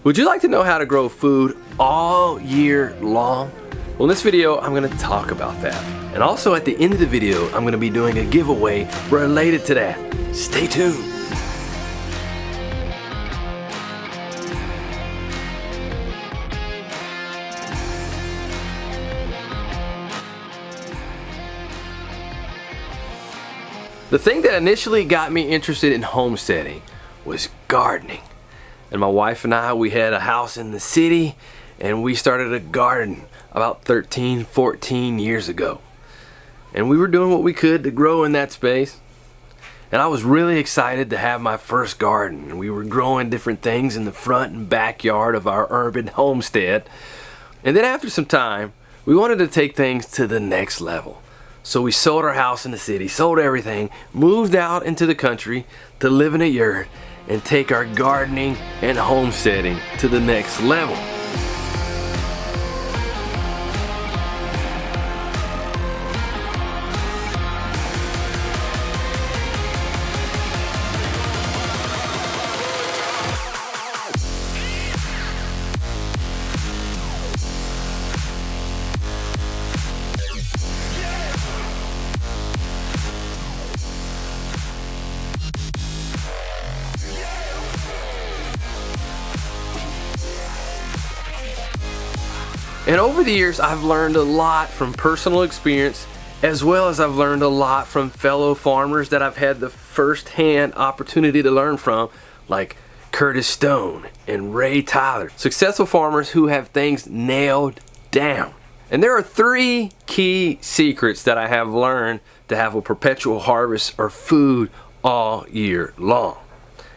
Would you like to know how to grow food all year long? Well, in this video, I'm going to talk about that. And also at the end of the video, I'm going to be doing a giveaway related to that. Stay tuned. The thing that initially got me interested in homesteading was gardening. And my wife and I, we had a house in the city and we started a garden about 13, 14 years ago. And we were doing what we could to grow in that space. And I was really excited to have my first garden. And we were growing different things in the front and backyard of our urban homestead. And then after some time, we wanted to take things to the next level. So we sold our house in the city, sold everything, moved out into the country to live in a yurt and take our gardening and homesteading to the next level. And over the years, I've learned a lot from personal experience, as well as I've learned a lot from fellow farmers that I've had the first-hand opportunity to learn from, like Curtis Stone and Ray Tyler, successful farmers who have things nailed down. And there are 3 key secrets that I have learned to have a perpetual harvest or food all year long.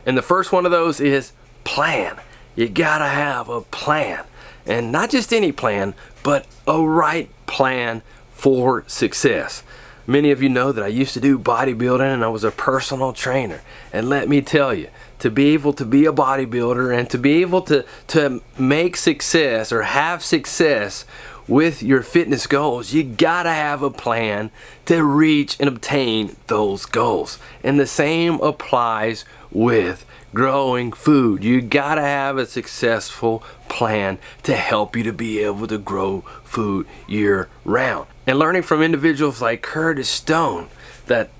And the first one of those is plan. You gotta have a plan. And not just any plan, but a right plan for success. Many of you know that I used to do bodybuilding and I was a personal trainer. And let me tell you, to be able to be a bodybuilder and to be able to make success or have success with your fitness goals, you gotta have a plan to reach and obtain those goals. And the same applies with growing food. You gotta have a successful plan to help you to be able to grow food year round. And learning from individuals like Curtis Stone that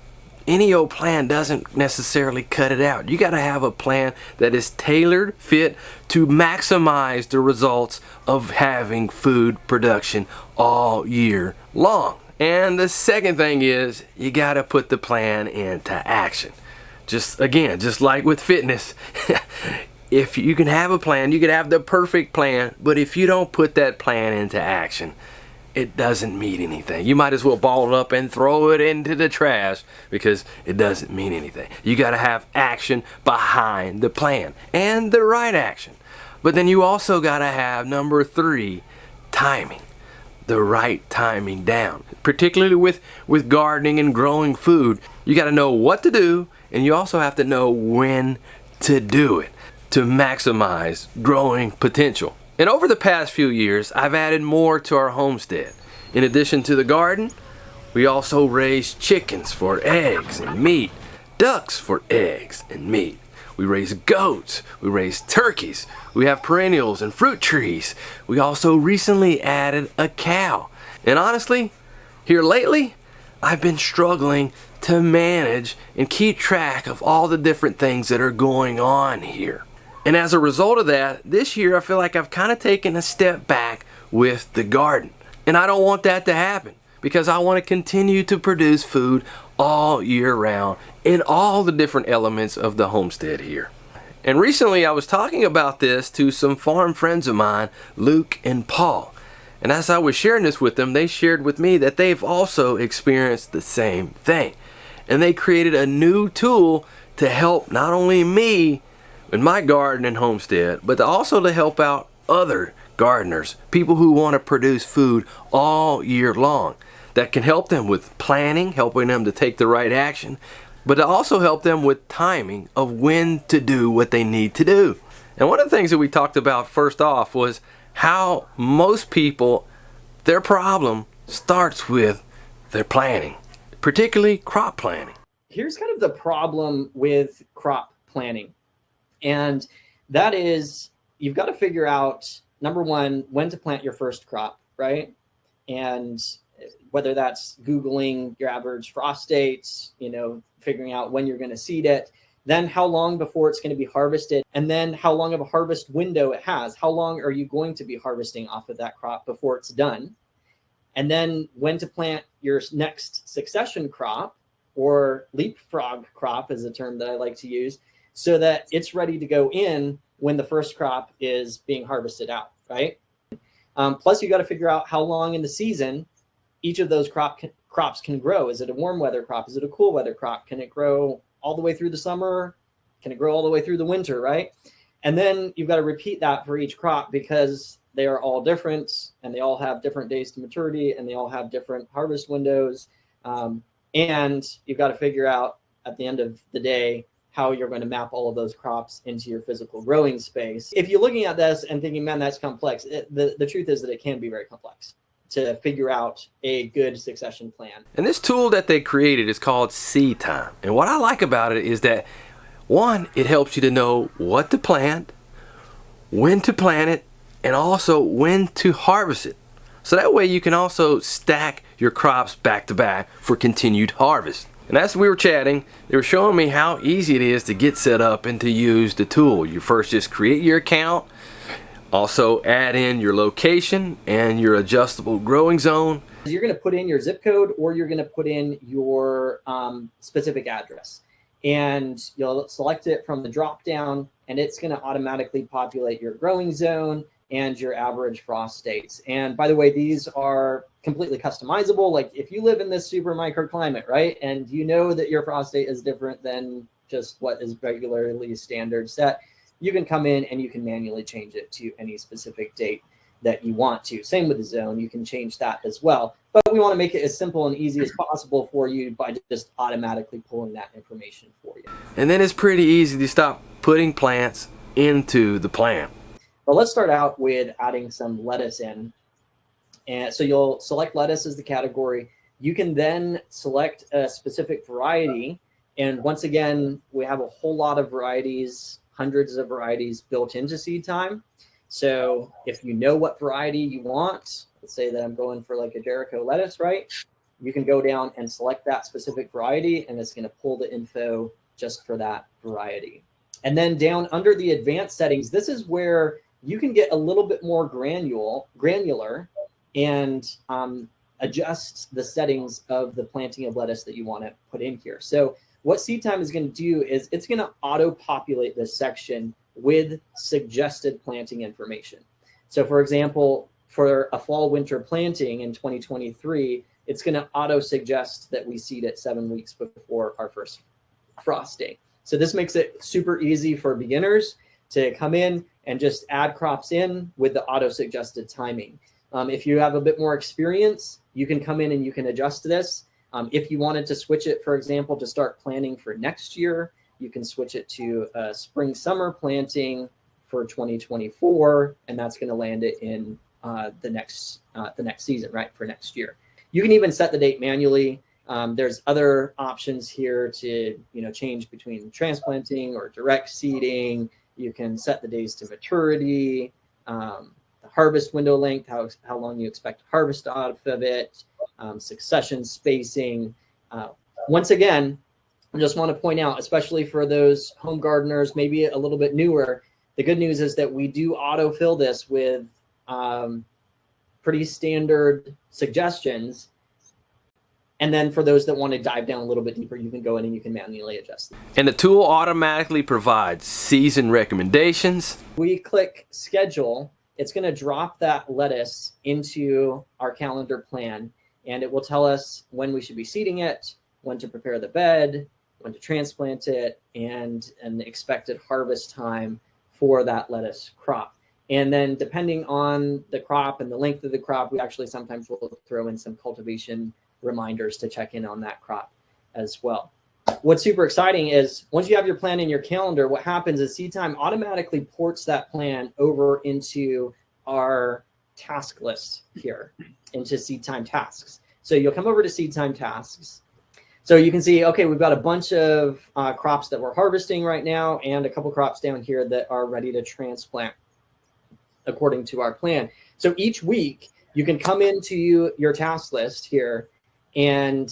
any old plan doesn't necessarily cut it out. You gotta have a plan that is tailored, fit to maximize the results of having food production all year long. And the second thing is you gotta put the plan into action. Just like with fitness, if you can have a plan, you can have the perfect plan, but if you don't put that plan into action, it doesn't mean anything. You might as well ball it up and throw it into the trash because it doesn't mean anything. You got to have action behind the plan and the right action. But then you also got to have number 3, timing. The right timing down. Particularly with gardening and growing food, you got to know what to do, and you also have to know when to do it to maximize growing potential. And over the past few years, I've added more to our homestead. In addition to the garden, we also raise chickens for eggs and meat, ducks for eggs and meat. We raise goats, we raise turkeys, we have perennials and fruit trees. We also recently added a cow. And honestly, here lately, I've been struggling to manage and keep track of all the different things that are going on here. And as a result of that, this year I feel like I've kind of taken a step back with the garden. And I don't want that to happen because I want to continue to produce food all year round in all the different elements of the homestead here. And recently I was talking about this to some farm friends of mine, Luke and Paul. And as I was sharing this with them, they shared with me that they've also experienced the same thing. And they created a new tool to help not only me in my garden and homestead, but also to help out other gardeners, people who want to produce food all year long. That can help them with planning, helping them to take the right action, but to also help them with timing of when to do what they need to do. And one of the things that we talked about first off was how most people, their problem starts with their planning, particularly crop planning. Here's kind of the problem with crop planning. And that is you've got to figure out, number one, when to plant your first crop, right? And whether that's Googling your average frost dates, figuring out when you're going to seed it, then how long before it's going to be harvested, and then how long of a harvest window it has. How long are you going to be harvesting off of that crop before it's done? And then when to plant your next succession crop, or leapfrog crop is a term that I like to use, so that it's ready to go in when the first crop is being harvested out, right? Plus, you got to figure out how long in the season each of those crops can grow. Is it a warm weather crop? Is it a cool weather crop? Can it grow all the way through the summer? Can it grow all the way through the winter, right? And then you've got to repeat that for each crop, because they are all different and they all have different days to maturity and they all have different harvest windows. And you've got to figure out at the end of the day how you're going to map all of those crops into your physical growing space. If you're looking at this and thinking, man, that's complex, the truth is that it can be very complex to figure out a good succession plan. And this tool that they created is called SeaTime. And what I like about it is that, one, it helps you to know what to plant, when to plant it, and also when to harvest it. So that way you can also stack your crops back to back for continued harvest. And as we were chatting, they were showing me how easy it is to get set up and to use the tool. You first just create your account, also add in your location and your adjustable growing zone. You're going to put in your zip code, or you're going to put in your specific address, and you'll select it from the drop down, and it's going to automatically populate your growing zone and your average frost dates. And by the way, these are completely customizable. Like if you live in this super microclimate, right, and you know that your frost date is different than just what is regularly standard set, you can come in and you can manually change it to any specific date that you want to. Same with the zone, you can change that as well. But we want to make it as simple and easy as possible for you by just automatically pulling that information for you. And then it's pretty easy to start putting plants into the plan. Well, let's start out with adding some lettuce in. And so you'll select lettuce as the category. You can then select a specific variety. And once again, we have a whole lot of varieties, hundreds of varieties built into SeaTime. So if you know what variety you want, let's say that I'm going for like a Jericho lettuce, right? You can go down and select that specific variety, and it's going to pull the info just for that variety. And then down under the advanced settings, this is where you can get a little bit more granular and adjust the settings of the planting of lettuce that you want to put in here. So what SeaTime is going to do is it's going to auto-populate this section with suggested planting information. So for example, for a fall-winter planting in 2023, it's going to auto-suggest that we seed it 7 weeks before our first frost date. So this makes it super easy for beginners to come in and just add crops in with the auto-suggested timing. If you have a bit more experience, you can come in and you can adjust this. If you wanted to switch it, for example, to start planning for next year, you can switch it to a spring-summer planting for 2024, and that's going to land it in the next season, right, for next year. You can even set the date manually. There's other options here to change between transplanting or direct seeding. You can set the days to maturity, the harvest window length, how long you expect to harvest out of it, succession spacing. Once again, I just want to point out, especially for those home gardeners, maybe a little bit newer, the good news is that we do autofill this with pretty standard suggestions. And then for those that want to dive down a little bit deeper, you can go in and you can manually adjust them. And the tool automatically provides season recommendations. We click schedule, it's going to drop that lettuce into our calendar plan, and it will tell us when we should be seeding it, when to prepare the bed, when to transplant it, and an expected harvest time for that lettuce crop. And then depending on the crop and the length of the crop, we actually sometimes will throw in some cultivation reminders to check in on that crop as well. What's super exciting is once you have your plan in your calendar, what happens is SeaTime automatically ports that plan over into our task list here, into SeaTime tasks. So you'll come over to SeaTime tasks. So you can see, okay, we've got a bunch of crops that we're harvesting right now and a couple crops down here that are ready to transplant. according to our plan. So each week you can come into your task list here, and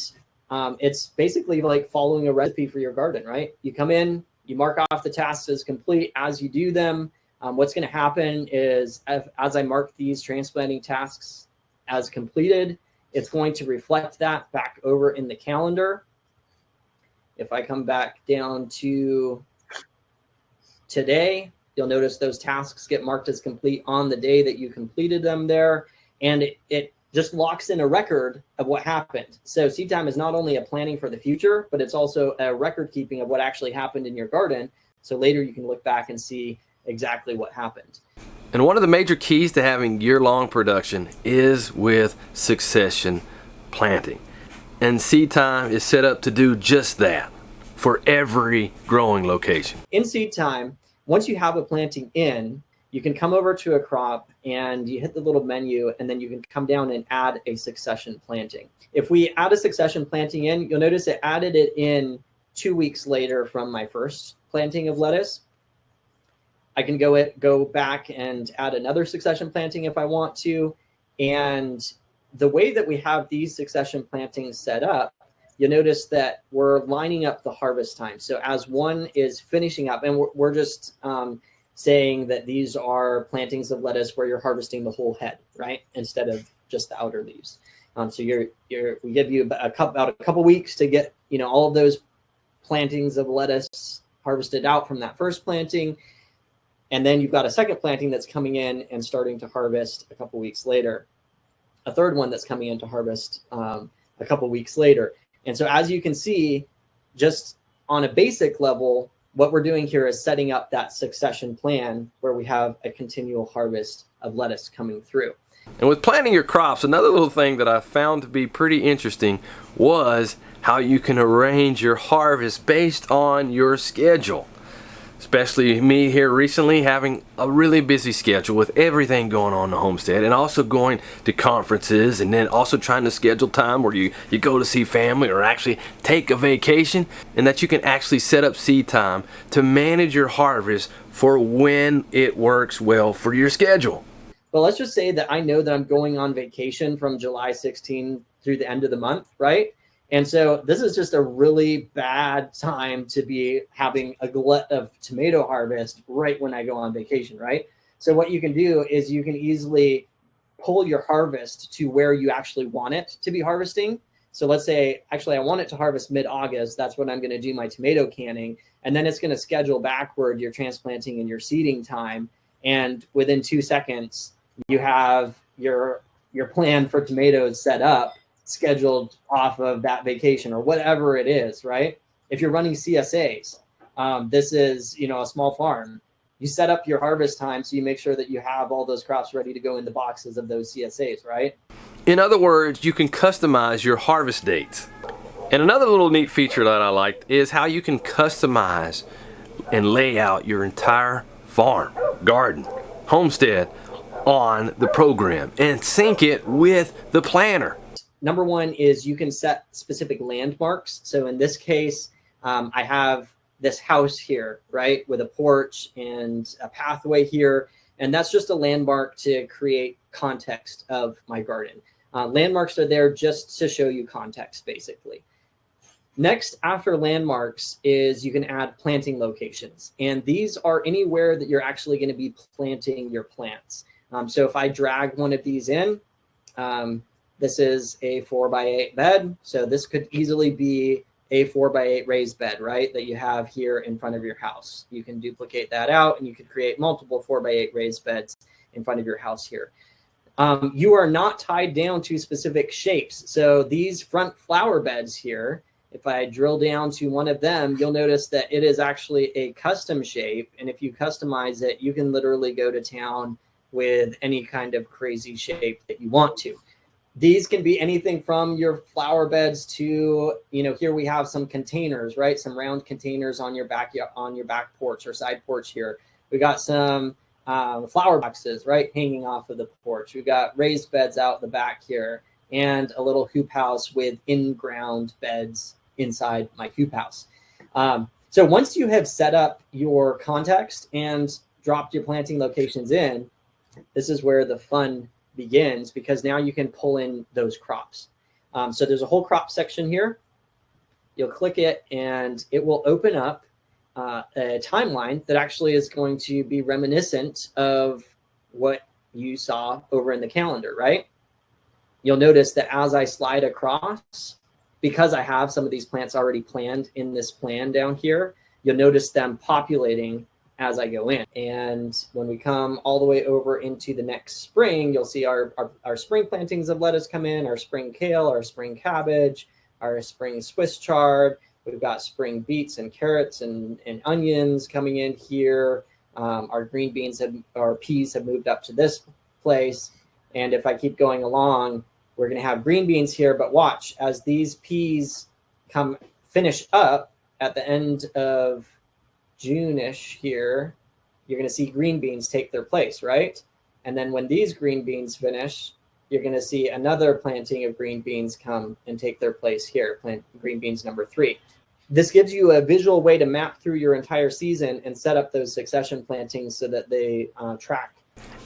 it's basically like following a recipe for your garden, right? You come in, you mark off the tasks as complete. As you do them, what's going to happen is as I mark these transplanting tasks as completed, it's going to reflect that back over in the calendar. If I come back down to today, you'll notice those tasks get marked as complete on the day that you completed them there. And it just locks in a record of what happened. So SeaTime is not only a planning for the future, but it's also a record keeping of what actually happened in your garden. So later you can look back and see exactly what happened. And one of the major keys to having year-long production is with succession planting. And SeaTime is set up to do just that for every growing location. In SeaTime, once you have a planting in, you can come over to a crop and you hit the little menu, and then you can come down and add a succession planting. If we add a succession planting in, you'll notice it added it in 2 weeks later from my first planting of lettuce. I can go back and add another succession planting if I want to. And the way that we have these succession plantings set up, you'll notice that we're lining up the harvest time. So as one is finishing up, and we're just saying that these are plantings of lettuce where you're harvesting the whole head, right? Instead of just the outer leaves. So we give you about a couple weeks to get, all of those plantings of lettuce harvested out from that first planting. And then you've got a second planting that's coming in and starting to harvest a couple weeks later. A third one that's coming in to harvest a couple weeks later. And so as you can see, just on a basic level, what we're doing here is setting up that succession plan where we have a continual harvest of lettuce coming through. And with planting your crops, another little thing that I found to be pretty interesting was how you can arrange your harvest based on your schedule. Especially me here recently having a really busy schedule with everything going on in the homestead, and also going to conferences, and then also trying to schedule time where you go to see family or actually take a vacation, and that you can actually set up SeaTime to manage your harvest for when it works well for your schedule. Well, let's just say that I know that I'm going on vacation from July 16 through the end of the month, right? And so this is just a really bad time to be having a glut of tomato harvest right when I go on vacation, right? So what you can do is you can easily pull your harvest to where you actually want it to be harvesting. So let's say, actually, I want it to harvest mid-August. That's when I'm going to do my tomato canning. And then it's going to schedule backward your transplanting and your seeding time. And within 2 seconds, you have your plan for tomatoes set up, scheduled off of that vacation or whatever it is, right? If you're running CSAs, this is, a small farm. You set up your harvest time so you make sure that you have all those crops ready to go in the boxes of those CSAs, right? In other words, you can customize your harvest dates. And another little neat feature that I liked is how you can customize and lay out your entire farm, garden, homestead on the program and sync it with the planner. Number one is you can set specific landmarks. So in this case, I have this house here, right, with a porch and a pathway here. And that's just a landmark to create context of my garden. Landmarks are there just to show you context, basically. Next, after landmarks, is you can add planting locations. And these are anywhere that you're actually going to be planting your plants. So if I drag one of these in, this is a 4x8 bed. So this could easily be a 4x8 raised bed, right, that you have here in front of your house. You can duplicate that out and you could create multiple 4x8 raised beds in front of your house here. You are not tied down to specific shapes. So these front flower beds here, if I drill down to one of them, you'll notice that it is actually a custom shape. And if you customize it, you can literally go to town with any kind of crazy shape that you want to. These can be anything from your flower beds to, here we have some containers, right? Some round containers on your back porch or side porch here. We got some flower boxes, right, hanging off of the porch. We've got raised beds out the back here and a little hoop house with in-ground beds inside my hoop house. So once you have set up your context and dropped your planting locations in, this is where the fun begins, because now you can pull in those crops. So there's a whole crop section here. You'll click it and it will open up a timeline that actually is going to be reminiscent of what you saw over in the calendar, right? You'll notice that as I slide across, because I have some of these plants already planned in this plan down here, you'll notice them populating as I go in. And when we come all the way over into the next spring, you'll see our spring plantings of lettuce come in, our spring kale, our spring cabbage, our spring Swiss chard. We've got spring beets and carrots and onions coming in here. Our green beans our peas have moved up to this place. And if I keep going along, we're going to have green beans here. But watch, as these peas finish up at the end of June-ish here, you're going to see green beans take their place, right? And then when these green beans finish, you're going to see another planting of green beans come and take their place here, plant green beans number 3. This gives you a visual way to map through your entire season and set up those succession plantings so that they track.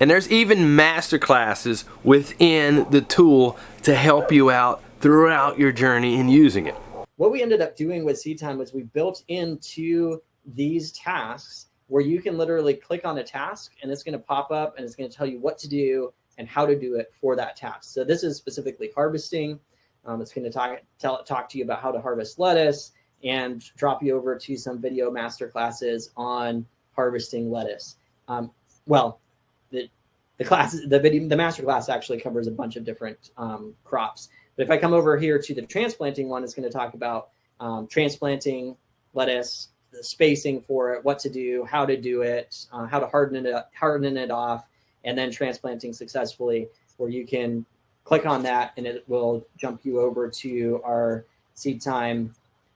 And there's even master classes within the tool to help you out throughout your journey in using it. What we ended up doing with SeaTime was we built into these tasks where you can literally click on a task and it's going to pop up and it's going to tell you what to do and how to do it for that task. So this is specifically harvesting. It's going to talk to you about how to harvest lettuce and drop you over to some video master classes on harvesting lettuce. The master class actually covers a bunch of different crops. But if I come over here to the transplanting one, it's going to talk about transplanting lettuce, the spacing for it, what to do, how to do it, how to harden it off, and then transplanting successfully, where you can click on that and it will jump you over to our SeaTime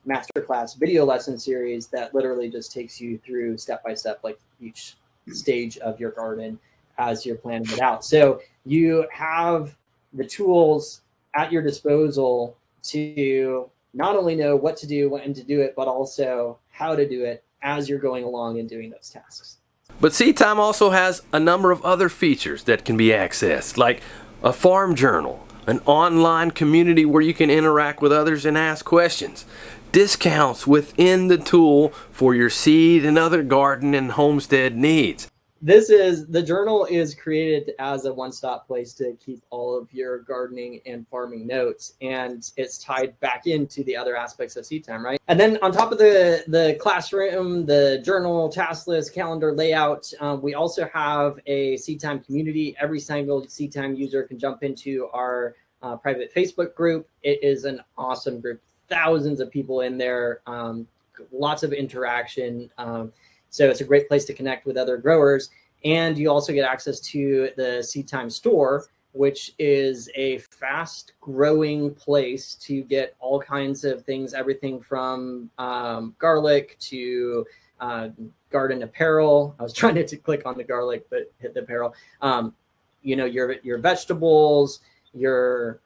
masterclass video lesson series that literally just takes you through step by step, like each stage of your garden as you're planning it out. So you have the tools at your disposal to not only know what to do, when to do it, but also how to do it as you're going along and doing those tasks. But SeaTime also has a number of other features that can be accessed, like a farm journal, an online community where you can interact with others and ask questions, discounts within the tool for your seed and other garden and homestead needs. The journal is created as a one-stop place to keep all of your gardening and farming notes, and it's tied back into the other aspects of SeaTime, right? And then on top of the classroom, the journal, task list, calendar layout, we also have a SeaTime community. Every single SeaTime user can jump into our private Facebook group. It is an awesome group, thousands of people in there, lots of interaction. So it's a great place to connect with other growers. And you also get access to the SeaTime store, which is a fast growing place to get all kinds of things, everything from garlic to garden apparel. I was trying to click on the garlic, but hit the apparel. Your vegetables, your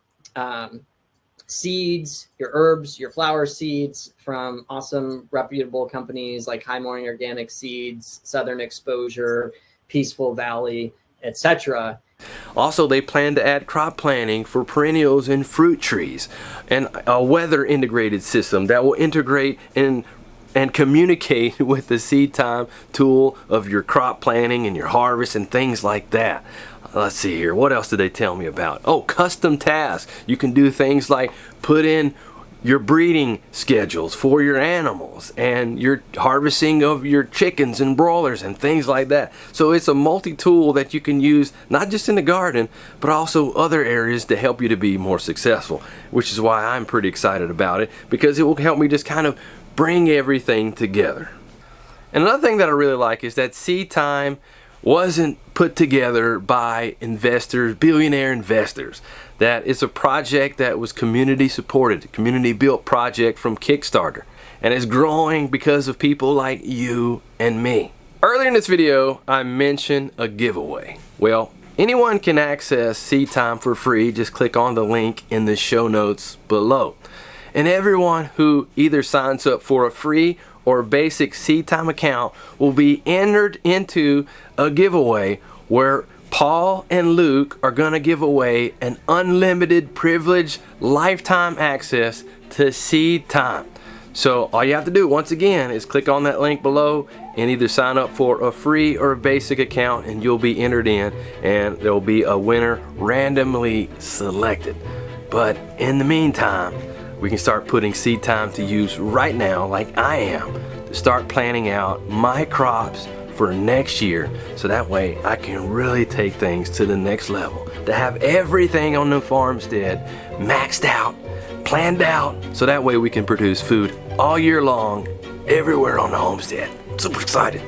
seeds, your herbs, your flower seeds from awesome reputable companies like High Morning Organic Seeds, Southern Exposure, Peaceful Valley, etc. Also, they plan to add crop planting for perennials and fruit trees, and a weather integrated system that will integrate and communicate with the SeaTime tool of your crop planting and your harvest and things like that. Let's see here. What else did they tell me about? Oh, custom tasks. You can do things like put in your breeding schedules for your animals and your harvesting of your chickens and broilers and things like that. So it's a multi-tool that you can use not just in the garden, but also other areas to help you to be more successful, which is why I'm pretty excited about it, because it will help me just kind of bring everything together. And another thing that I really like is that SeaTime wasn't put together by investors, billionaire investors. That it's a project that was community supported, a community built project from Kickstarter, and it's growing because of people like you and me. Earlier in this video, I mentioned a giveaway. Well, anyone can access SeaTime for free. Just click on the link in the show notes below. And everyone who either signs up for a free or basic SeaTime account will be entered into a giveaway where Paul and Luke are gonna give away an unlimited privilege lifetime access to SeaTime. So all you have to do, once again, is click on that link below and either sign up for a free or a basic account, and you'll be entered in, and there'll be a winner randomly selected. But in the meantime, we can start putting SeaTime to use right now, like I am, to start planning out my crops for next year, so that way I can really take things to the next level, to have everything on the farmstead maxed out, planned out, so that way we can produce food all year long everywhere on the homestead. Super excited.